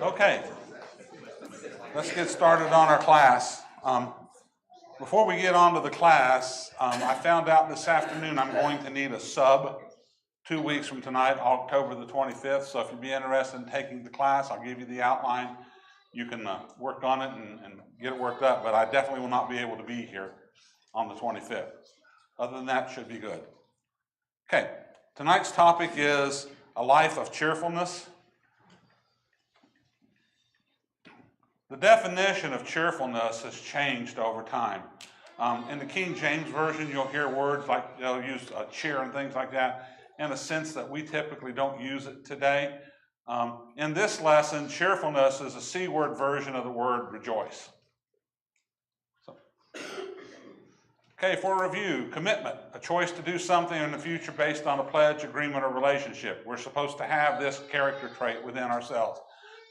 Okay, let's get started on our class. Before we get on to the class, I found out this afternoon I'm going to need a sub 2 weeks from tonight, October the 25th. So if you'd be interested in taking the class, I'll give you the outline. You can work on it and get it worked up, but I definitely will not be able to be here on the 25th. Other than that, should be good. Okay, tonight's topic is a life of cheerfulness. The definition of cheerfulness has changed over time. In the King James Version, you'll hear words like, they'll use cheer and things like that in a sense that we typically don't use it today. In this lesson, cheerfulness is a C-word version of the word rejoice. Okay, for review, commitment, a choice to do something in the future based on a pledge, agreement, or relationship. We're supposed to have this character trait within ourselves.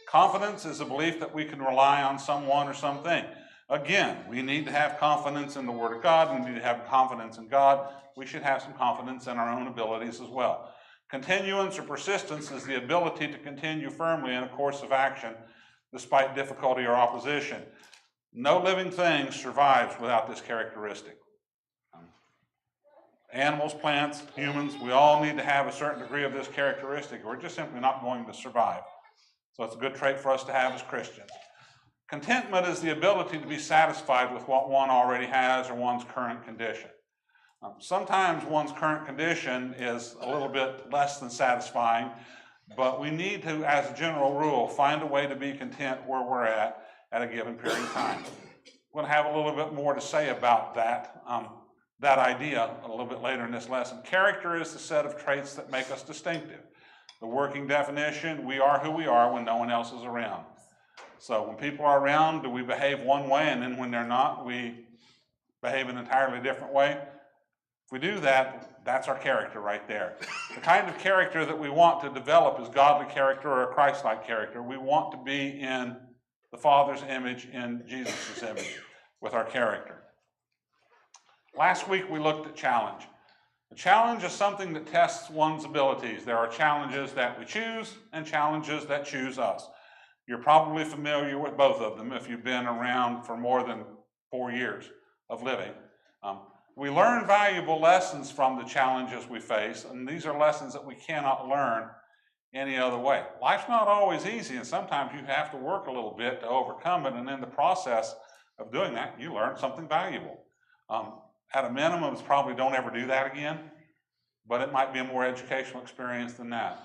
Confidence is a belief that we can rely on someone or something. Again, we need to have confidence in the Word of God. We need to have confidence in God. We should have some confidence in our own abilities as well. Continuance or persistence is the ability to continue firmly in a course of action despite difficulty or opposition. No living thing survives without this characteristic. Animals, plants, humans, we all need to have a certain degree of this characteristic. We're just simply not going to survive. So it's a good trait for us to have as Christians. Contentment is the ability to be satisfied with what one already has or one's current condition. Sometimes one's current condition is a little bit less than satisfying, but we need to, as a general rule, find a way to be content where we're at a given period of time. We're going to have a little bit more to say about that idea a little bit later in this lesson. Character is the set of traits that make us distinctive. The working definition, we are who we are when no one else is around. So when people are around, do we behave one way, and then when they're not, we behave an entirely different way? If we do that, that's our character right there. The kind of character that we want to develop is godly character or a Christ-like character. We want to be in the Father's image, in Jesus' image with our character. Last week we looked at challenge. A challenge is something that tests one's abilities. There are challenges that we choose and challenges that choose us. You're probably familiar with both of them if you've been around for more than 4 years of living. We learn valuable lessons from the challenges we face, and these are lessons that we cannot learn any other way. Life's not always easy, and sometimes you have to work a little bit to overcome it, and in the process of doing that, you learn something valuable. At a minimum, it's probably don't ever do that again, but it might be a more educational experience than that.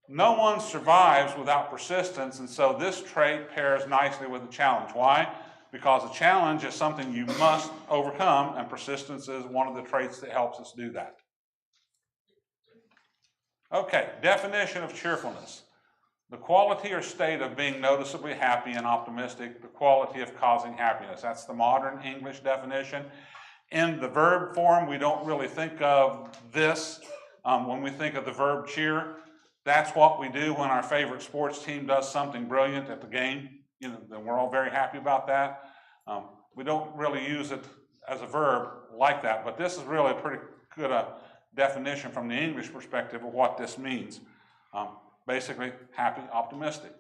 No one survives without persistence, and so this trait pairs nicely with a challenge. Why? Because a challenge is something you must overcome, and persistence is one of the traits that helps us do that. Okay, definition of cheerfulness. The quality or state of being noticeably happy and optimistic, the quality of causing happiness. That's the modern English definition. In the verb form, we don't really think of this when we think of the verb cheer. That's what we do when our favorite sports team does something brilliant at the game. Then we're all very happy about that. We don't really use it as a verb like that, but this is really a pretty good definition from the English perspective of what this means. Basically, happy, optimistic.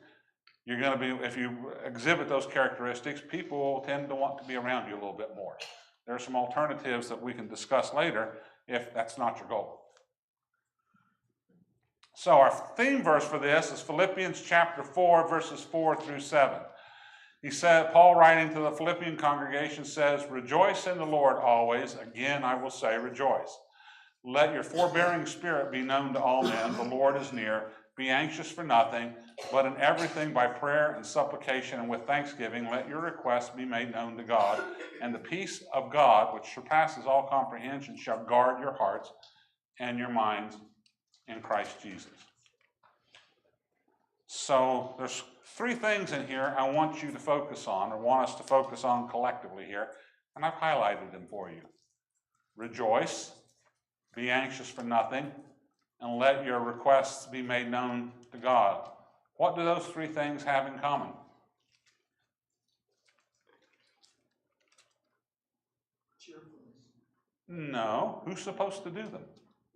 You're going to be, if you exhibit those characteristics, people tend to want to be around you a little bit more. There are some alternatives that we can discuss later if that's not your goal. So our theme verse for this is Philippians chapter 4, verses 4 through 7. He said, Paul writing to the Philippian congregation says, "Rejoice in the Lord always. Again, I will say rejoice. Let your forbearing spirit be known to all men. The Lord is near. Be anxious for nothing, but in everything by prayer and supplication and with thanksgiving, let your requests be made known to God. And the peace of God, which surpasses all comprehension, shall guard your hearts and your minds in Christ Jesus." So there's 3 things in here I want you to focus on, or want us to focus on collectively here, and I've highlighted them for you. Rejoice, be anxious for nothing, and let your requests be made known to God. What do those 3 things have in common? Cheerfulness. No. Who's supposed to do them?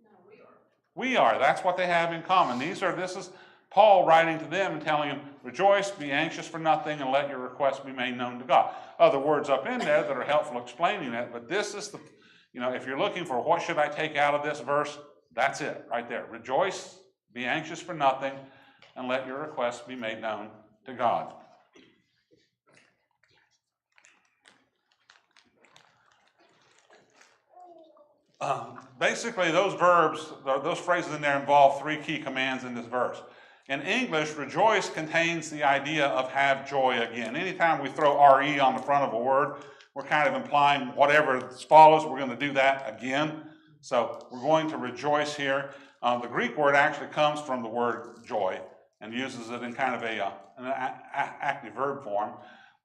No, we are. We are. That's what they have in common. This is Paul writing to them and telling them, rejoice, be anxious for nothing, and let your requests be made known to God. Other words up in there that are helpful explaining it, but this is the, if you're looking for what should I take out of this verse, that's it right there. Rejoice, be anxious for nothing, and let your requests be made known to God. Basically, those verbs, those phrases in there involve three key commands in this verse. In English, rejoice contains the idea of have joy again. Anytime we throw RE on the front of a word, we're kind of implying whatever follows, we're going to do that again. So we're going to rejoice here. The Greek word actually comes from the word joy and uses it in kind of an active verb form.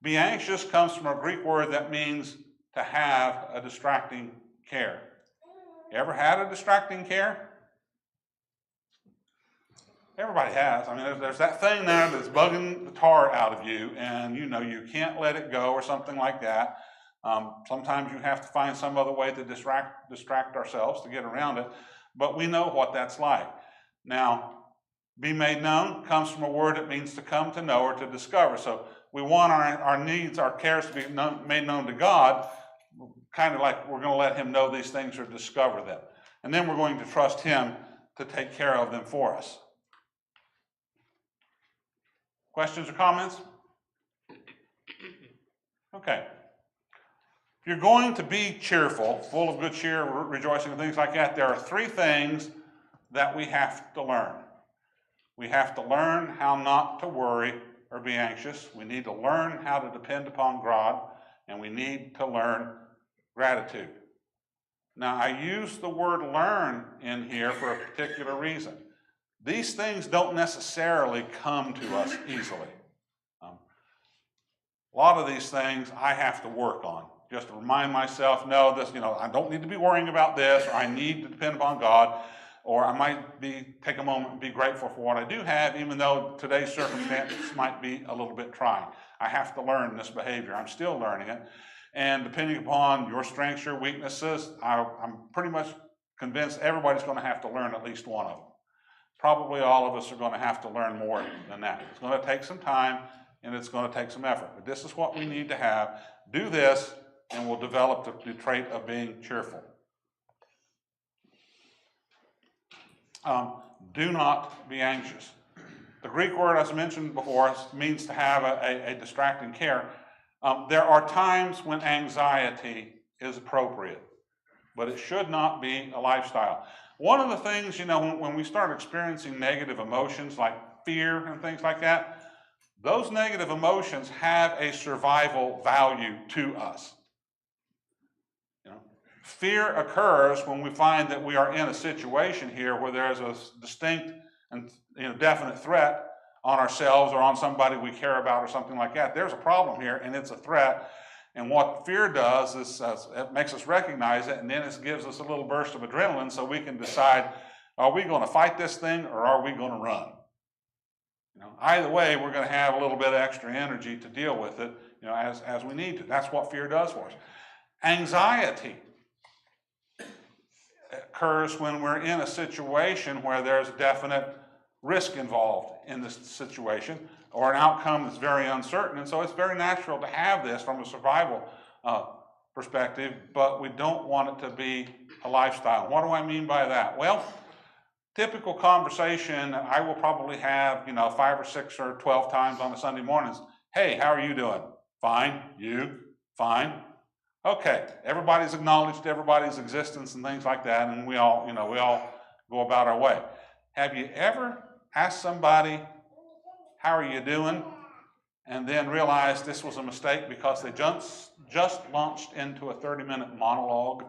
Be anxious comes from a Greek word that means to have a distracting care. You ever had a distracting care? Everybody has. I mean, there's that thing there that's bugging the tar out of you, and you can't let it go or something like that. Sometimes you have to find some other way to distract ourselves to get around it, but we know what that's like. Now, be made known comes from a word that means to come to know or to discover. So we want our needs, our cares to be made known to God, kind of like we're going to let him know these things or discover them. And then we're going to trust him to take care of them for us. Questions or comments? Okay. If you're going to be cheerful, full of good cheer, rejoicing, and things like that, there are three things that we have to learn. We have to learn how not to worry or be anxious. We need to learn how to depend upon God, and we need to learn gratitude. Now, I use the word learn in here for a particular reason. These things don't necessarily come to us easily. A lot of these things I have to work on, just to remind myself, no, this, I don't need to be worrying about this, or I need to depend upon God, or I might take a moment and be grateful for what I do have, even though today's circumstances might be a little bit trying. I have to learn this behavior. I'm still learning it. And depending upon your strengths, your weaknesses, I'm pretty much convinced everybody's going to have to learn at least one of them. Probably all of us are going to have to learn more than that. It's going to take some time, and it's going to take some effort. But this is what we need to have. Do this, and we'll develop the trait of being cheerful. Do not be anxious. The Greek word, as mentioned before, means to have a distracting care. There are times when anxiety is appropriate, but it should not be a lifestyle. One of the things, when we start experiencing negative emotions like fear and things like that, those negative emotions have a survival value to us. Fear occurs when we find that we are in a situation here where there's a distinct and definite threat on ourselves or on somebody we care about or something like that. There's a problem here, and it's a threat. And what fear does is it makes us recognize it, and then it gives us a little burst of adrenaline so we can decide, are we going to fight this thing or are we going to run? Either way, we're going to have a little bit of extra energy to deal with it, as we need to. That's what fear does for us. Anxiety occurs when we're in a situation where there's definite risk involved in this situation or an outcome that's very uncertain. And so it's very natural to have this from a survival perspective, but we don't want it to be a lifestyle. What do I mean by that? Well, typical conversation I will probably have, 5 or 6 or 12 times on a Sunday morning is, hey, how are you doing? Fine. You? Fine. Okay. Everybody's acknowledged everybody's existence and things like that, and we all go about our way. Have you ever asked somebody, how are you doing? And then realized this was a mistake because they just launched into a 30-minute monologue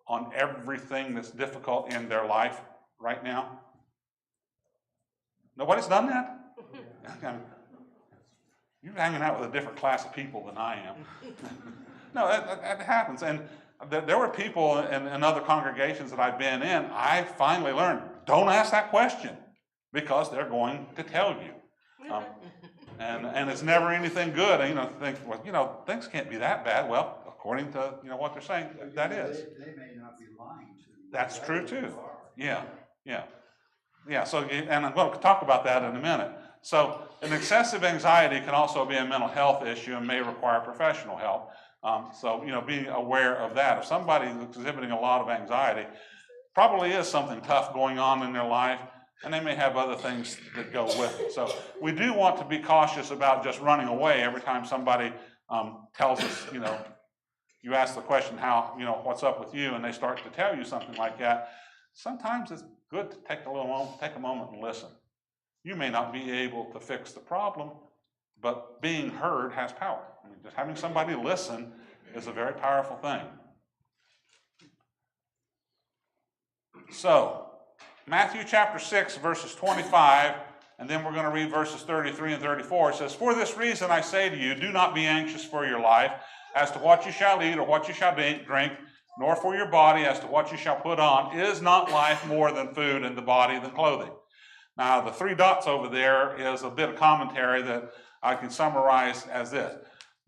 on everything that's difficult in their life right now? Nobody's done that? You're hanging out with a different class of people than I am. No, that happens. And there were people in other congregations that I've been in, I finally learned, don't ask that question because they're going to tell you. And it's never anything good. Things can't be that bad. Well, according to what they're saying, that is. They may not be lying to you. That's true too. Yeah. Yeah. Yeah, so, and I'm going to talk about that in a minute. So an excessive anxiety can also be a mental health issue and may require professional help. So, being aware of that. If somebody is exhibiting a lot of anxiety, probably is something tough going on in their life, and they may have other things that go with it. So we do want to be cautious about just running away every time somebody tells us, you ask the question, what's up with you, and they start to tell you something like that. Sometimes it's good to take a moment and listen. You may not be able to fix the problem, but being heard has power. I mean, just having somebody listen is a very powerful thing. So, Matthew chapter 6, verses 25, and then we're going to read verses 33 and 34. It says, "For this reason I say to you, do not be anxious for your life, as to what you shall eat or what you shall drink, nor for your body as to what you shall put on. Is not life more than food, and the body than clothing?" Now, the 3 dots over there is a bit of commentary that I can summarize as this.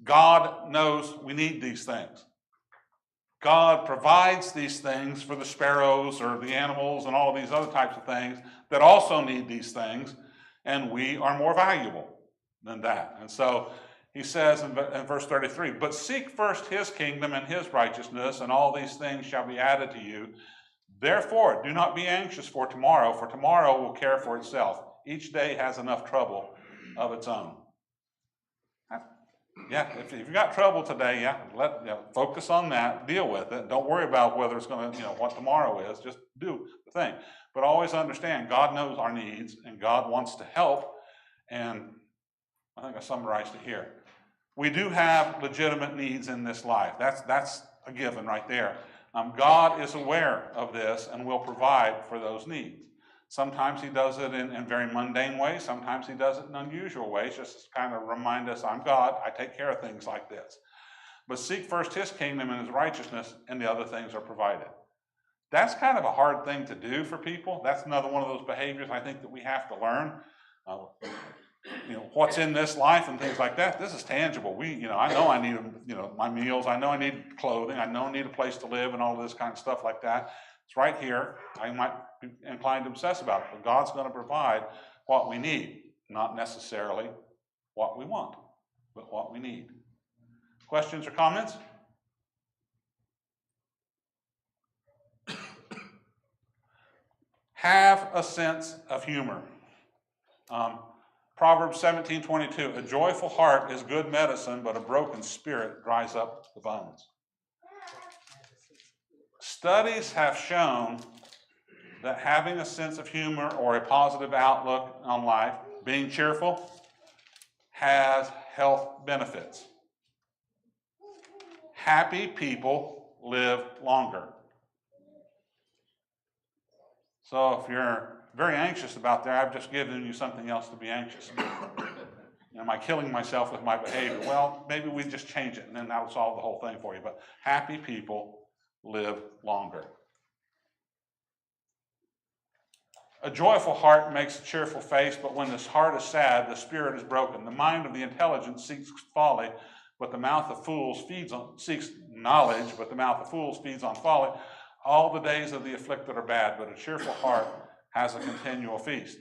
God knows we need these things. God provides these things for the sparrows or the animals and all of these other types of things that also need these things, and we are more valuable than that. And so he says in verse 33, "But seek first his kingdom and his righteousness, and all these things shall be added to you. Therefore, do not be anxious for tomorrow will care for itself. Each day has enough trouble of its own." Yeah, if you've got trouble today, focus on that, deal with it. Don't worry about whether it's going to, what tomorrow is. Just do the thing. But always understand, God knows our needs, and God wants to help. And I think I summarized it here. We do have legitimate needs in this life. That's a given right there. God is aware of this and will provide for those needs. Sometimes he does it in very mundane ways. Sometimes he does it in unusual ways, just to kind of remind us, I'm God, I take care of things like this. But seek first his kingdom and his righteousness, and the other things are provided. That's kind of a hard thing to do for people. That's another one of those behaviors I think that we have to learn. What's in this life and things like that, this is tangible. I know I need, my meals. I know I need clothing. I know I need a place to live and all of this kind of stuff like that. It's right here. I might be inclined to obsess about it, but God's going to provide what we need, not necessarily what we want, but what we need. Questions or comments? Have a sense of humor. Proverbs 17:22, "A joyful heart is good medicine, but a broken spirit dries up the bones." Studies have shown that having a sense of humor or a positive outlook on life, being cheerful, has health benefits. Happy people live longer. So if you're very anxious about that, I've just given you something else to be anxious about. Am I killing myself with my behavior? Well, maybe we just change it, and then that'll solve the whole thing for you. But happy people live longer. A joyful heart makes a cheerful face, but when the heart is sad, the spirit is broken. The mind of the intelligent seeks folly, but the mouth of fools seeks knowledge, but the mouth of fools feeds on folly. All the days of the afflicted are bad, but a cheerful heart has a continual feast.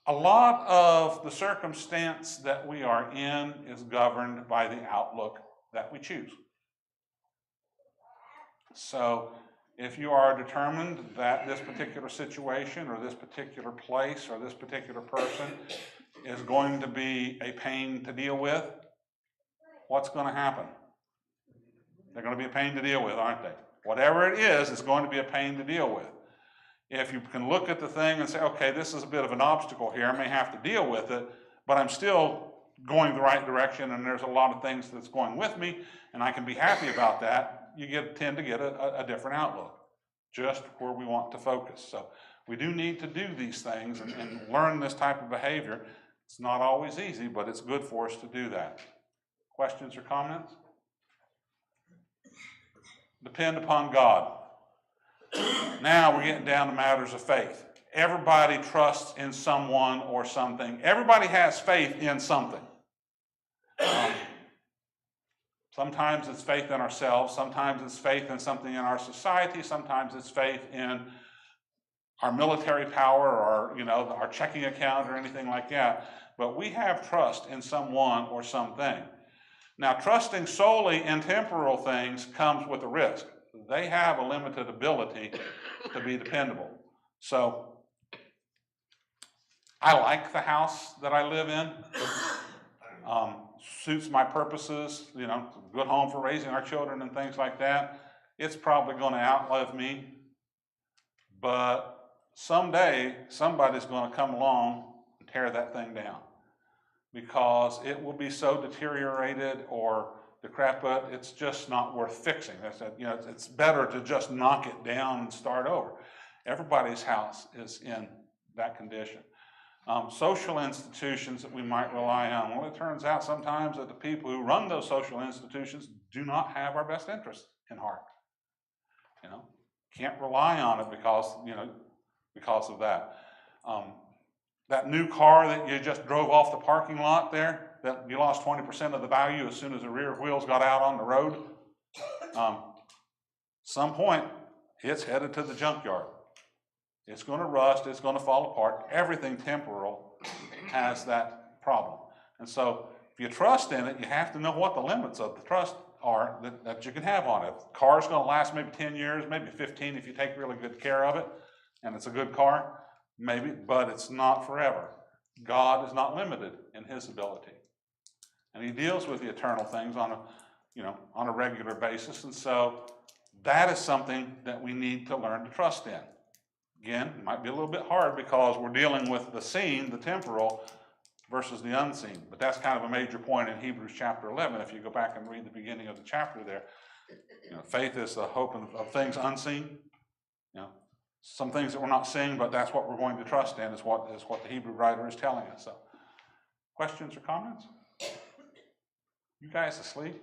A lot of the circumstance that we are in is governed by the outlook that we choose. So if you are determined that this particular situation or this particular place or this particular person is going to be a pain to deal with, what's going to happen? They're going to be a pain to deal with, aren't they? Whatever it is, it's going to be a pain to deal with. If you can look at the thing and say, okay, this is a bit of an obstacle here, I may have to deal with it, but I'm still going the right direction, and there's a lot of things that's going with me, and I can be happy about that, you tend to get a different outlook, just where we want to focus. So we do need to do these things and learn this type of behavior. It's not always easy, but it's good for us to do that. Questions or comments? Depend upon God. Now we're getting down to matters of faith. Everybody trusts in someone or something. Everybody has faith in something. Sometimes it's faith in ourselves. Sometimes it's faith in something in our society. Sometimes it's faith in our military power or, our checking account or anything like that, but we have trust in someone or something. Now, trusting solely in temporal things comes with a risk. They have a limited ability to be dependable. So, I like the house that I live in. Suits my purposes, good home for raising our children and things like that. It's probably going to outlive me, but someday somebody's going to come along and tear that thing down because it will be so deteriorated or decrepit, it's just not worth fixing. It's better to just knock it down and start over. Everybody's house is in that condition. Social institutions that we might rely on. Well, it turns out sometimes that the people who run those social institutions do not have our best interests in heart. Can't rely on it because of that. That new car that you just drove off the parking lot there, that you lost 20% of the value as soon as the rear wheels got out on the road. Some point, it's headed to the junkyard. It's going to rust, it's going to fall apart. Everything temporal has that problem. And so if you trust in it, you have to know what the limits of the trust are that you can have on it. The car's going to last maybe 10 years, maybe 15 if you take really good care of it, and it's a good car, maybe, but it's not forever. God is not limited in his ability. And he deals with the eternal things on a regular basis. And so that is something that we need to learn to trust in. Again, it might be a little bit hard because we're dealing with the seen, the temporal, versus the unseen. But that's kind of a major point in Hebrews chapter 11. If you go back and read the beginning of the chapter there, faith is the hope of things unseen. Some things that we're not seeing, but that's what we're going to trust in, is what the Hebrew writer is telling us. So, questions or comments? You guys asleep?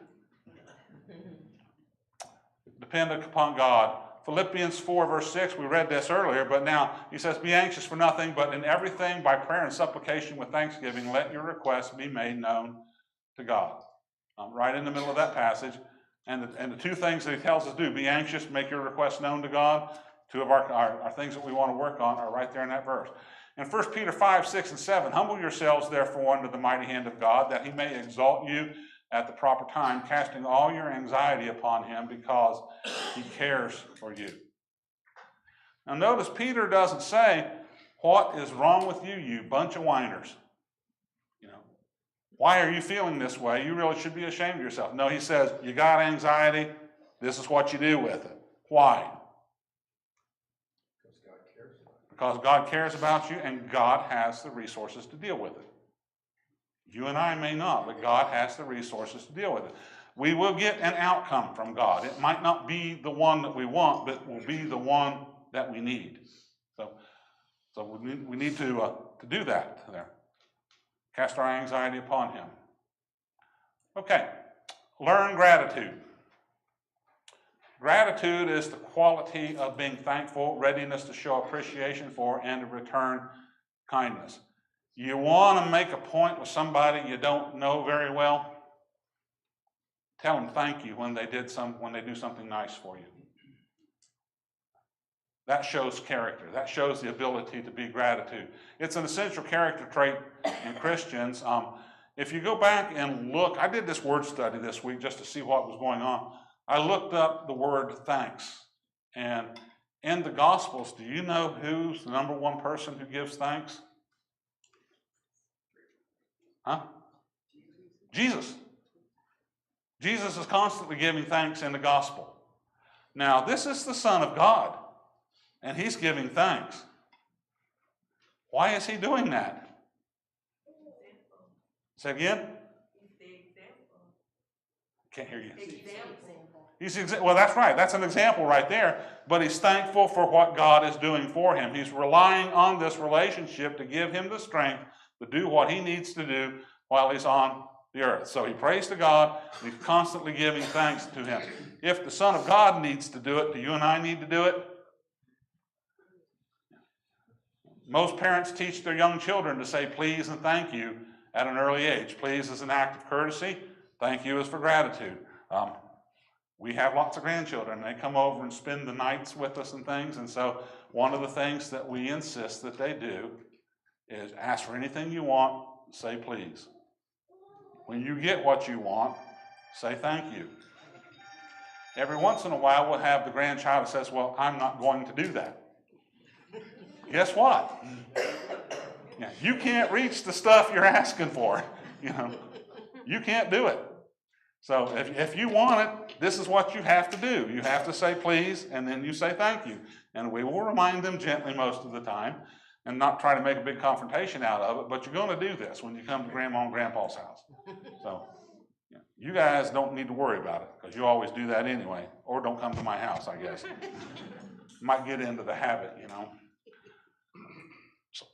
Dependent upon God. Philippians 4, verse 6, we read this earlier, but now he says, be anxious for nothing, but in everything by prayer and supplication with thanksgiving, let your requests be made known to God. Right in the middle of that passage. And the two things that he tells us to do, be anxious, make your requests known to God. Two of our things that we want to work on are right there in that verse. In 1 Peter 5, 6, and 7, humble yourselves therefore under the mighty hand of God, that he may exalt you at the proper time, casting all your anxiety upon him because he cares for you. Now notice Peter doesn't say, what is wrong with you, you bunch of whiners? Why are you feeling this way? You really should be ashamed of yourself. No, he says, you got anxiety, this is what you do with it. Why? Because God cares about you and God has the resources to deal with it. You and I may not, but God has the resources to deal with it. We will get an outcome from God. It might not be the one that we want, but it will be the one that we need. So we need to do that there. Cast our anxiety upon him. Okay, learn gratitude. Gratitude is the quality of being thankful, readiness to show appreciation for, and to return kindness. You want to make a point with somebody you don't know very well, tell them thank you when they do something nice for you. That shows character. That shows the ability to be gratitude. It's an essential character trait in Christians. If you go back and look, I did this word study this week just to see what was going on. I looked up the word thanks. And in the Gospels, do you know who's the number one person who gives thanks? Huh? Jesus. Jesus is constantly giving thanks in the Gospel. Now, this is the Son of God, and he's giving thanks. Why is he doing that? Say again? Can't hear you. Well, that's right. That's an example right there. But he's thankful for what God is doing for him. He's relying on this relationship to give him the strength to do what he needs to do while he's on the earth. So he prays to God, and he's constantly giving thanks to him. If the Son of God needs to do it, do you and I need to do it? Most parents teach their young children to say please and thank you at an early age. Please is an act of courtesy. Thank you is for gratitude. We have lots of grandchildren. They come over and spend the nights with us and things, and so one of the things that we insist that they do is ask for anything you want, say please. When you get what you want, say thank you. Every once in a while, we'll have the grandchild that says, well, I'm not going to do that. Guess what? You can't reach the stuff you're asking for. You can't do it. So if you want it, this is what you have to do. You have to say please, and then you say thank you. And we will remind them gently most of the time and not try to make a big confrontation out of it, but you're going to do this when you come to Grandma and Grandpa's house. So you guys don't need to worry about it, because you always do that anyway, or don't come to my house, I guess. Might get into the habit, So,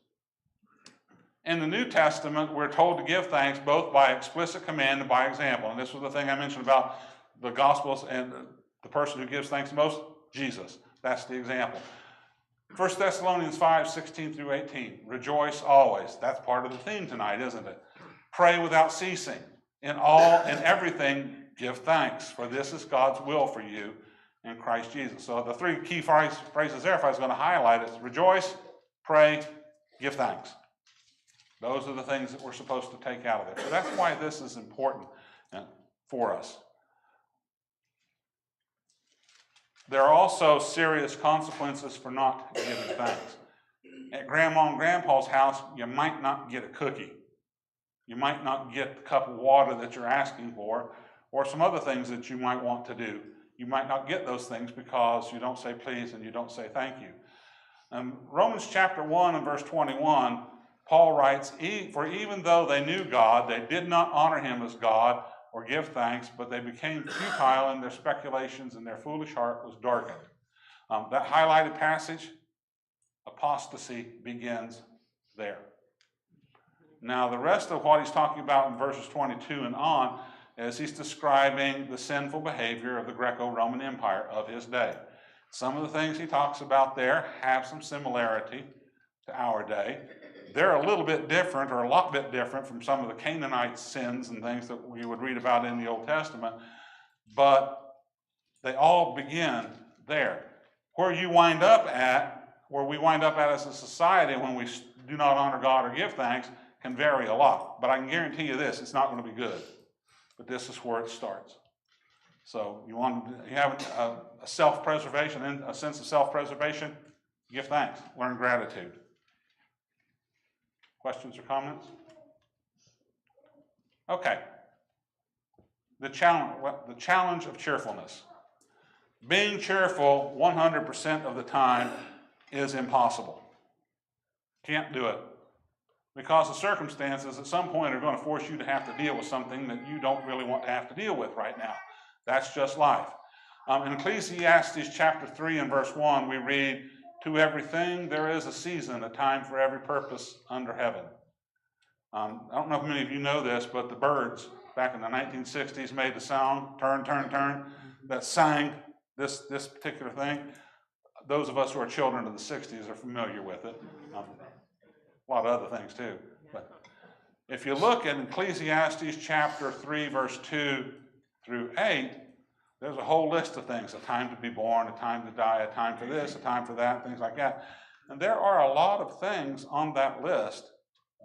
in the New Testament, we're told to give thanks both by explicit command and by example. And this was the thing I mentioned about the Gospels and the person who gives thanks the most, Jesus. That's the example. 1 Thessalonians 5:16 through 18. Rejoice always. That's part of the theme tonight, isn't it? Pray without ceasing. In everything, give thanks, for this is God's will for you in Christ Jesus. So the three key phrases there, if I was going to highlight it, rejoice, pray, give thanks. Those are the things that we're supposed to take out of it. So that's why this is important for us. There are also serious consequences for not giving thanks. At Grandma and Grandpa's house, you might not get a cookie. You might not get the cup of water that you're asking for, or some other things that you might want to do. You might not get those things because you don't say please and you don't say thank you. Romans chapter 1 and verse 21, Paul writes, for even though they knew God, they did not honor him as God or give thanks, but they became futile in their speculations, and their foolish heart was darkened. That highlighted passage, apostasy begins there. Now, the rest of what he's talking about in verses 22 and on is he's describing the sinful behavior of the Greco-Roman Empire of his day. Some of the things he talks about there have some similarity to our day. They're a little bit different, or a lot bit different from some of the Canaanite sins and things that we would read about in the Old Testament, but they all begin there. Where we wind up at as a society when we do not honor God or give thanks can vary a lot. But I can guarantee you this, it's not going to be good. But this is where it starts. So you have a self-preservation, and a sense of self-preservation, give thanks, learn gratitude. Questions or comments? Okay. The challenge of cheerfulness. Being cheerful 100% of the time is impossible. Can't do it. Because the circumstances at some point are going to force you to have to deal with something that you don't really want to have to deal with right now. That's just life. In Ecclesiastes chapter 3 and verse 1, we read, to everything there is a season, a time for every purpose under heaven. I don't know if many of you know this, but the Byrds back in the 1960s made the song, Turn, Turn, Turn, that sang this particular thing. Those of us who are children of the 60s are familiar with it. A lot of other things too. But if you look at Ecclesiastes chapter 3, verse 2 through 8, there's a whole list of things, a time to be born, a time to die, a time for this, a time for that, things like that. And there are a lot of things on that list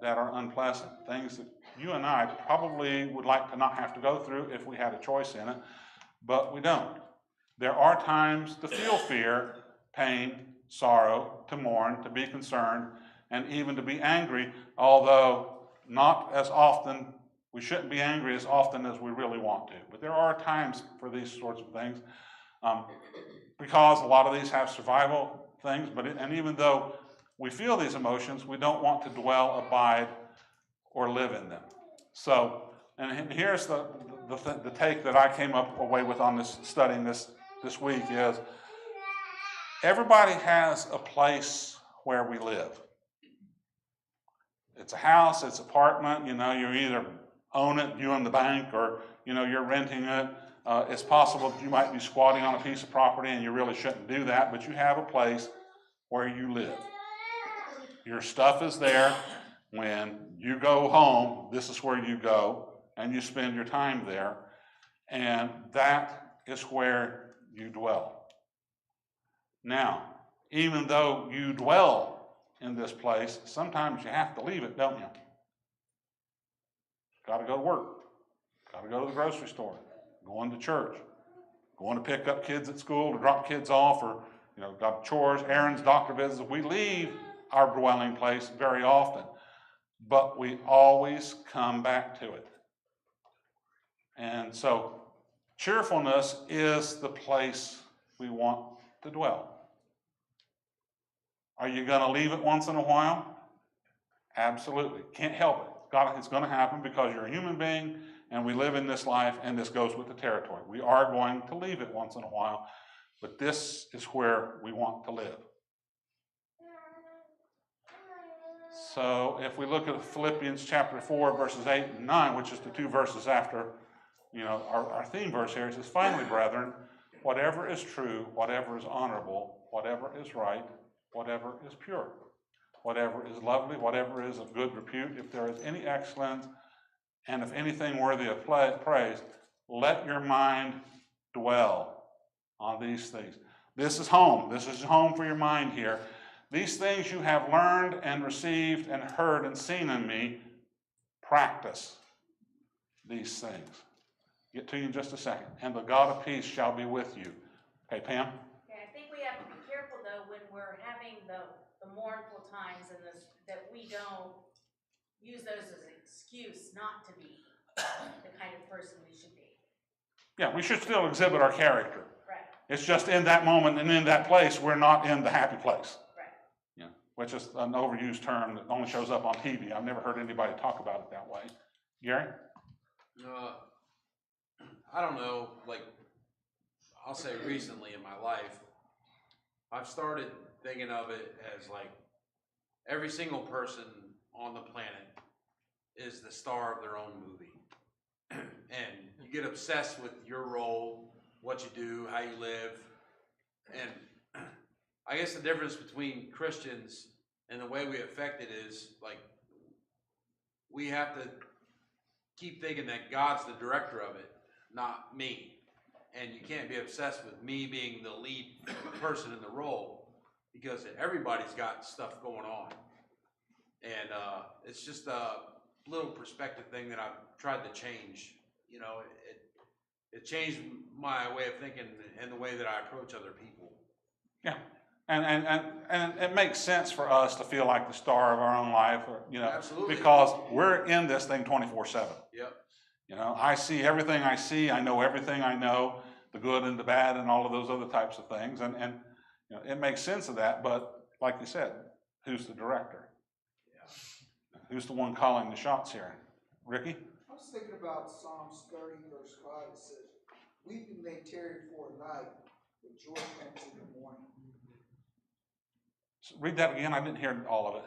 that are unpleasant, things that you and I probably would like to not have to go through if we had a choice in it, but we don't. There are times to feel fear, pain, sorrow, to mourn, to be concerned, and even to be angry, although not as often. We shouldn't be angry as often as we really want to. But there are times for these sorts of things, because a lot of these have survival things, and even though we feel these emotions, we don't want to dwell, abide, or live in them. So, and here's the take that I came away with on this, studying this week, is everybody has a place where we live. It's a house, it's an apartment, you either own it, you own the bank, or you're renting it. It's possible that you might be squatting on a piece of property and you really shouldn't do that, but you have a place where you live. Your stuff is there. When you go home, this is where you go, and you spend your time there, and that is where you dwell. Now, even though you dwell in this place, sometimes you have to leave it, don't you? Got to go to work. Got to go to the grocery store. Going to church. Going to pick up kids at school, to drop kids off, or got chores, errands, doctor visits. We leave our dwelling place very often, but we always come back to it. And so cheerfulness is the place we want to dwell. Are you going to leave it once in a while? Absolutely. Can't help it. It's going to happen because you're a human being and we live in this life, and this goes with the territory. We are going to leave it once in a while, but this is where we want to live. So if we look at Philippians chapter 4, verses 8 and 9, which is the two verses after our theme verse here, it says, finally, brethren, whatever is true, whatever is honorable, whatever is right, whatever is pure, whatever is lovely, whatever is of good repute, if there is any excellence, and if anything worthy of praise, let your mind dwell on these things. This is home. This is home for your mind here. These things you have learned and received and heard and seen in me, practice these things. Get to you in just a second. And the God of peace shall be with you. Okay, Pam? Okay, I think we have to be careful, though, when we're having the mournful times and this, that we don't use those as an excuse not to be the kind of person we should be. Yeah, we should still exhibit our character. Right. It's just in that moment and in that place, we're not in the happy place. Right. Yeah, which is an overused term that only shows up on TV. I've never heard anybody talk about it that way. Gary? I don't know, I'll say recently in my life, I've started thinking of it as every single person on the planet is the star of their own movie. And you get obsessed with your role, what you do, how you live. And I guess the difference between Christians and the way we affect it is we have to keep thinking that God's the director of it, not me. And you can't be obsessed with me being the lead person in the role, because everybody's got stuff going on. And it's just a little perspective thing that I've tried to change. It changed my way of thinking and the way that I approach other people. Yeah. And it makes sense for us to feel like the star of our own life, Absolutely. because we're in this thing 24/7. Yep. I see everything I see. I know everything I know, the good and the bad and all of those other types of things. And it makes sense of that. But like you said, who's the director? Yeah. Who's the one calling the shots here? Ricky? I was thinking about Psalms 30, verse 5. It says, weeping may tarry for a night, but joy comes in the morning. Read that again. I didn't hear all of it.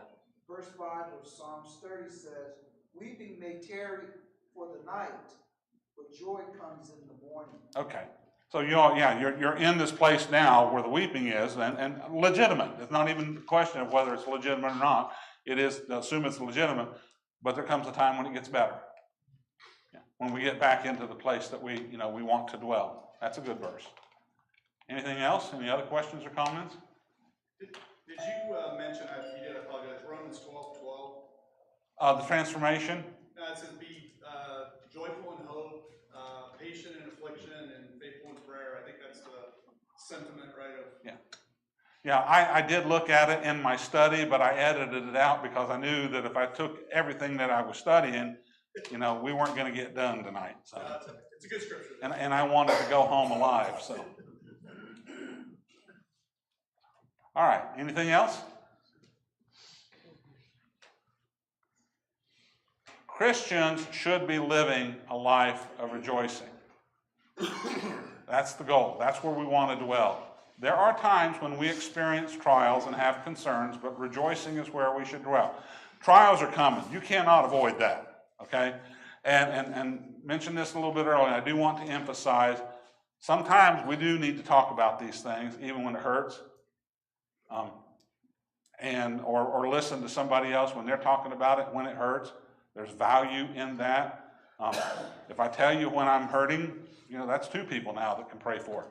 Verse 5 of Psalms 30 says, weeping may tarry for the night, but joy comes in the morning. Okay. So you're in this place now where the weeping is, and legitimate. It's not even a question of whether it's legitimate or not. It is, assume it's legitimate, but there comes a time when it gets better. Yeah. When we get back into the place that we want to dwell. That's a good verse. Anything else? Any other questions or comments? Did you mention, if you did, I apologize, Romans 12:12? The transformation. It says be joyful in hope, patient in affliction, and faithful in prayer. I think that's the sentiment, right? Yeah, I did look at it in my study, but I edited it out because I knew that if I took everything that I was studying, we weren't going to get done tonight. So, it's a good scripture. and I wanted to go home alive. So, all right. Anything else? Christians should be living a life of rejoicing. That's the goal. That's where we want to dwell. There are times when we experience trials and have concerns, but rejoicing is where we should dwell. Trials are coming. You cannot avoid that, okay? And mentioned this a little bit earlier. I do want to emphasize, sometimes we do need to talk about these things, even when it hurts, or listen to somebody else when they're talking about it when it hurts. There's value in that. If I tell you when I'm hurting, that's two people now that can pray for it.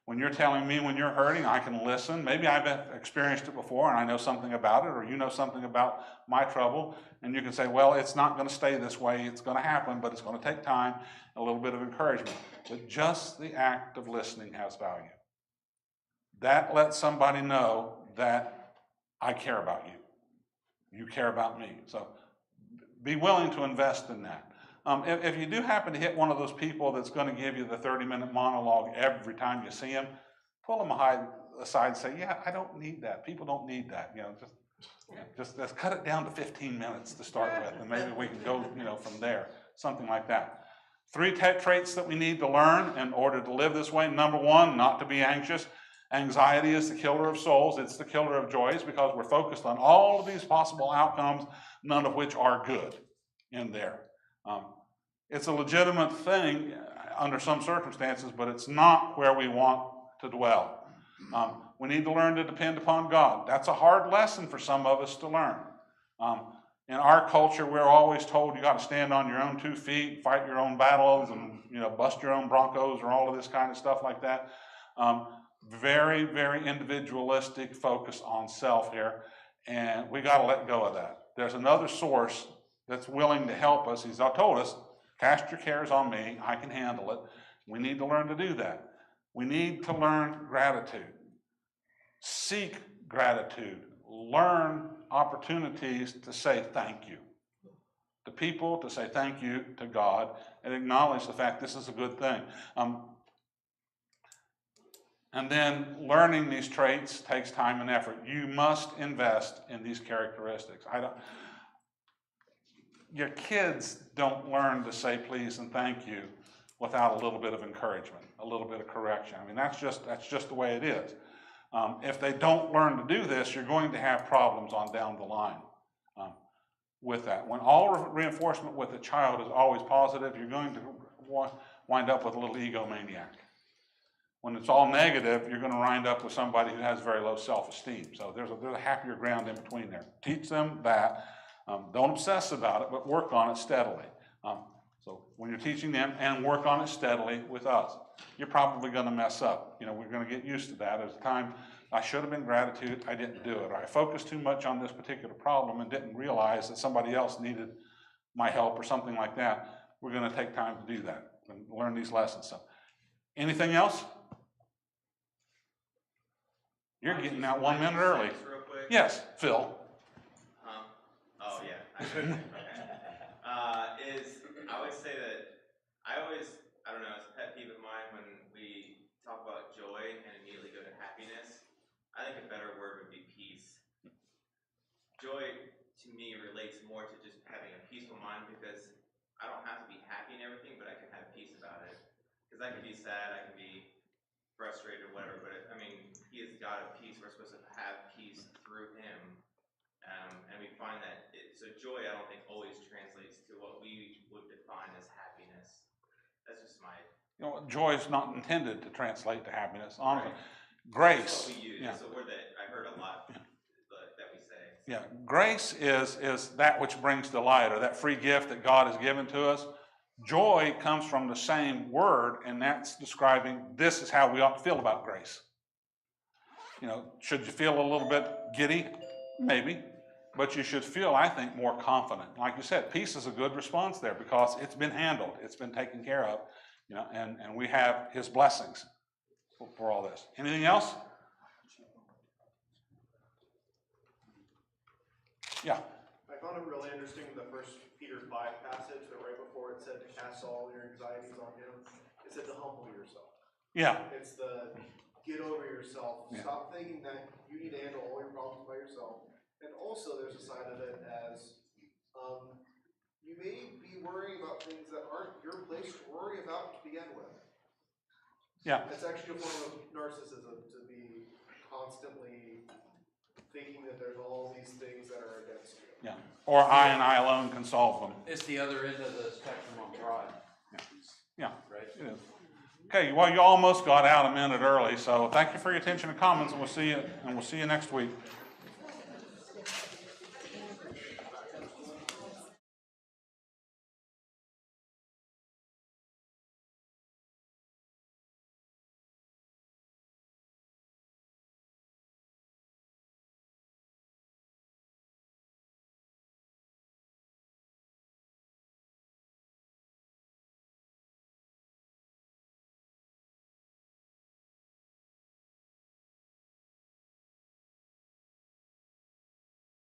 When you're telling me when you're hurting, I can listen. Maybe I've experienced it before and I know something about it, or you know something about my trouble, and you can say, well, it's not going to stay this way. It's going to happen, but it's going to take time, a little bit of encouragement. But just the act of listening has value. That lets somebody know that I care about you. You care about me. So be willing to invest in that. If you do happen to hit one of those people that's going to give you the 30-minute monologue every time you see them, pull them aside and say, yeah, I don't need that. People don't need that. Just let's cut it down to 15 minutes to start with, and maybe we can go, from there, something like that. 3 traits that we need to learn in order to live this way. Number 1, not to be anxious. Anxiety is the killer of souls. It's the killer of joys, because we're focused on all of these possible outcomes, none of which are good in there. It's a legitimate thing under some circumstances, but it's not where we want to dwell. We need to learn to depend upon God. That's a hard lesson for some of us to learn. In our culture, we're always told you got to stand on your own 2 feet, fight your own battles, and bust your own broncos, or all of this kind of stuff like that. Very, very individualistic focus on self here, and we got to let go of that. There's another source that's willing to help us. He's told us, cast your cares on me, I can handle it. We need to learn to do that. We need to learn gratitude. Seek gratitude. Learn opportunities to say thank you to people, to say thank you to God, and acknowledge the fact this is a good thing. And then learning these traits takes time and effort. You must invest in these characteristics. Your kids don't learn to say please and thank you without a little bit of encouragement, a little bit of correction. I mean, that's just the way it is. If they don't learn to do this, you're going to have problems on down the line with that. When all reinforcement with a child is always positive, you're going to wind up with a little egomaniac. When it's all negative, you're going to wind up with somebody who has very low self-esteem. So there's a happier ground in between there. Teach them that. Don't obsess about it, but work on it steadily. So when you're teaching them, and work on it steadily with us, you're probably going to mess up. We're going to get used to that. As a time, I should have been gratitude, I didn't do it. Or I focused too much on this particular problem and didn't realize that somebody else needed my help or something like that. We're going to take time to do that and learn these lessons. So, anything else? You're getting out 1 minute early. Real quick. Yes, Phil. Oh, yeah. Okay. I would say that I don't know, it's a pet peeve of mine when we talk about joy and immediately go to happiness. I think a better word would be peace. Joy, to me, relates more to just having a peaceful mind, because I don't have to be happy in everything, but I can have peace about it. Because I can be sad, I can be frustrated or whatever, but He is God of peace. We're supposed to have peace through Him. And we find that, so joy, I don't think always translates to what we would define as happiness. That's just my... Joy is not intended to translate to happiness. Honestly, Right. Grace. That's what we use. Yeah. It's a word that I heard a lot that we say. Yeah, grace is that which brings delight, or that free gift that God has given to us. Joy comes from the same word, and that's describing this is how we ought to feel about grace. Should you feel a little bit giddy? Maybe. But you should feel, I think, more confident. Like you said, peace is a good response there, because it's been handled, it's been taken care of, and we have His blessings for all this. Anything else? Yeah. I found it really interesting, the first Peter 5 passage, that right before it said to cast all your anxieties on Him, it said to humble yourself. Yeah. It's the get over yourself. Yeah. Stop thinking that you need to handle all your problems by yourself. And also there's a side of it as you may be worrying about things that aren't your place to worry about to begin with. Yeah. It's actually a form of narcissism to be constantly thinking that there's all these things that are against you. Yeah. Or I and I alone can solve them. It's the other end of the spectrum on pride. Yeah. Right? It is. Okay, well, you almost got out a minute early, so thank you for your attention and comments, and we'll see you next week.